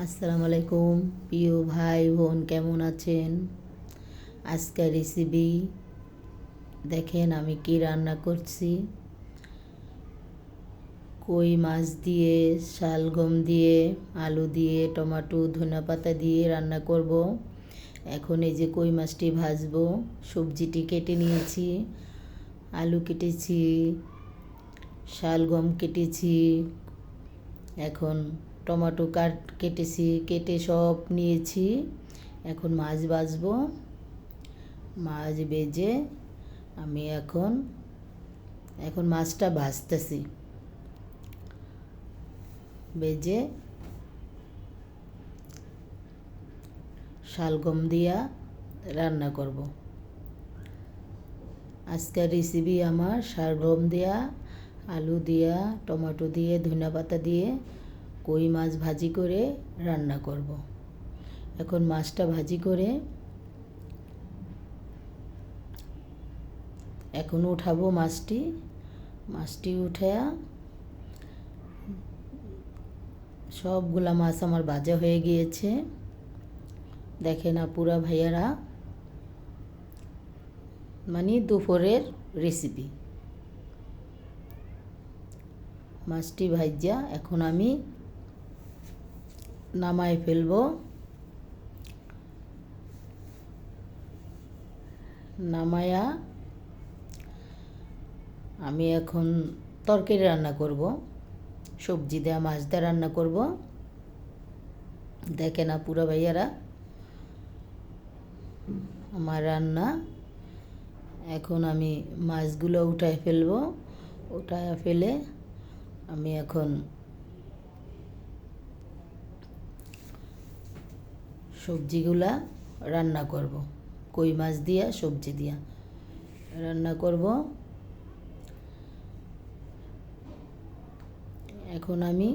আসসালামু আলাইকুম প্রিয় ভাই বোন, কেমন আছেন? আজকের রেসিপি দেখেন আমি কি রান্না করছি। কই মাছ দিয়ে, শালগম দিয়ে, আলু দিয়ে, টমেটো, ধনেপাতা দিয়ে রান্না করব। এখন এই যে কই মাছটি ভাজবো, সবজিটি কেটে নিয়েছি, আলু কেটেছি, শালগম কেটেছি, এখন টমেটো কেটেছি, কেটে সব নিয়েছি। এখন মাছ ভাজবো। মাছ ভেজে আমি এখন মাছটা ভাজতেছি, ভেজে শালগম দিয়া রান্না করব। আজকের রেসিপি আমার শালগম দিয়া, আলু দিয়া, টমেটো দিয়ে, ধনেপাতা দিয়ে কই মাছ ভাজি করে রান্না করব। এখন মাছটা ভাজি করে এখন উঠাবো মাছটি উঠায়া, সবগুলা মাছ আমার ভাজা হয়ে গিয়েছে। দেখেন আপুরা ভাইয়ারা, মানে দুপুরের রেসিপি। মাছটি ভাজা এখন আমি নামায় ফেলবো। নামায়া আমি এখন তরকারি রান্না করব, সবজি দেওয়া মাছ দিয়ে রান্না করব। দেখেন আপুরা ভাইয়ারা আমার রান্না। এখন আমি মাছগুলো উঠায় ফেলবো। উঠায় ফেলে আমি এখন সবজিগুলা রান্না করব, কই মাছ দিয়া সবজি দিয়া রান্না করব। এখন আমি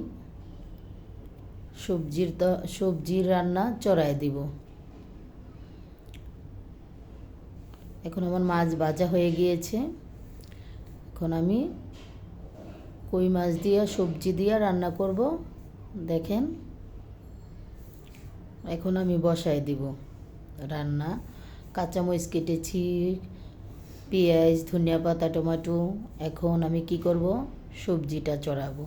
সবজির রান্না চড়াই দিব। এখন আমার মাছ ভাজা হয়ে গিয়েছে। এখন আমি কই মাছ দিয়া সবজি দিয়া রান্না করব। দেখেন এখন আমি বসাই দিব রান্না। কাঁচামরিচ কেটেছি, পেঁয়াজ, ধনিয়া পাতা, টমেটো। এখন আমি কি করব, সবজিটা চড়াবো।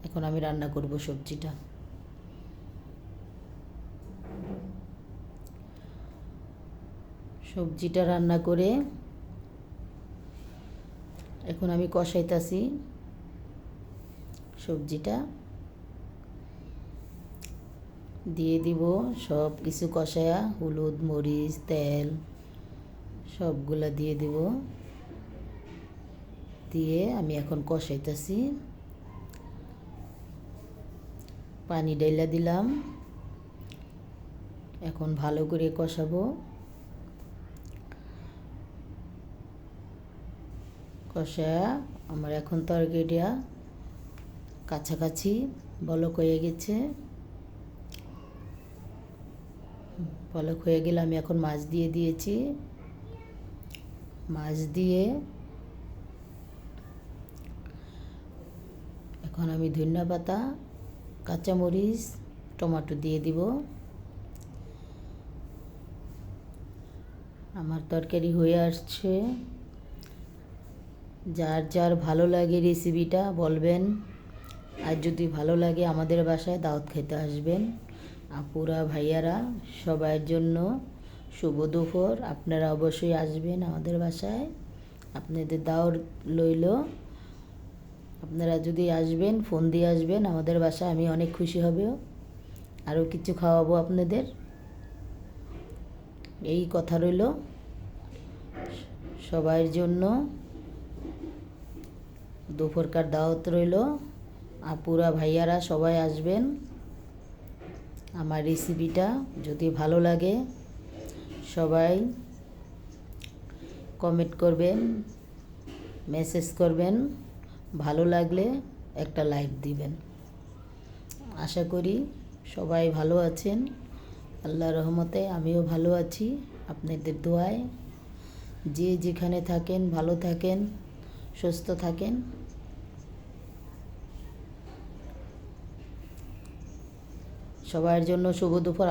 এখন আমি রান্না করব সবজিটা রান্না করে এখন আমি কষাইতাছি সবজিটা দিয়ে দিব। সব কিছু কষায়া, হলুদ, মরিচ, তেল সবগুলা দিয়ে দিব। দিয়ে আমি এখন কষাইতাছি, পানি ডাইলা দিলাম। এখন ভালো করে কষাবো। কষায়া আমার এখন তরকারিটা কাছাকাছি বলক হয়ে গেছে। বলক হয়ে গেলে আমি এখন মাছ দিয়ে দিয়েছি। মাছ দিয়ে এখন আমি ধনিয়া পাতা, কাঁচামরিচ, টমেটো দিয়ে দিব। আমার তরকারি হয়ে আসছে। যার যার ভালো লাগে রেসিপিটা বলবেন। আর যদি ভালো লাগে আমাদের বাসায় দাওয়াত খেতে আসবেন। আপুরা ভাইয়ারা সবার জন্য শুভ দুপুর। আপনারা অবশ্যই আসবেন আমাদের বাসায়, আপনাদের দাওয়াত লইল। আপনারা যদি আসবেন, ফোন দিয়ে আসবেন আমাদের বাসায়, আমি অনেক খুশি হব। আরও কিছু খাওয়াবো আপনাদের, এই কথা রইল। সবার জন্য দুপুরকার দাওয়াত রইল। আপুরা ভাইয়ারা সবাই আসবেন। আমার রেসিপিটা যদি ভালো লাগে সবাই কমেন্ট করবেন, মেসেজ করবেন। ভালো লাগলে একটা লাইক দিবেন। আশা করি সবাই ভালো আছেন। আল্লাহর রহমতে আমিও ভালো আছি, আপনাদের দোয়ায়। যে যেখানে থাকেন ভালো থাকেন, সুস্থ থাকেন। সবার জন্য শুভ দুপুর।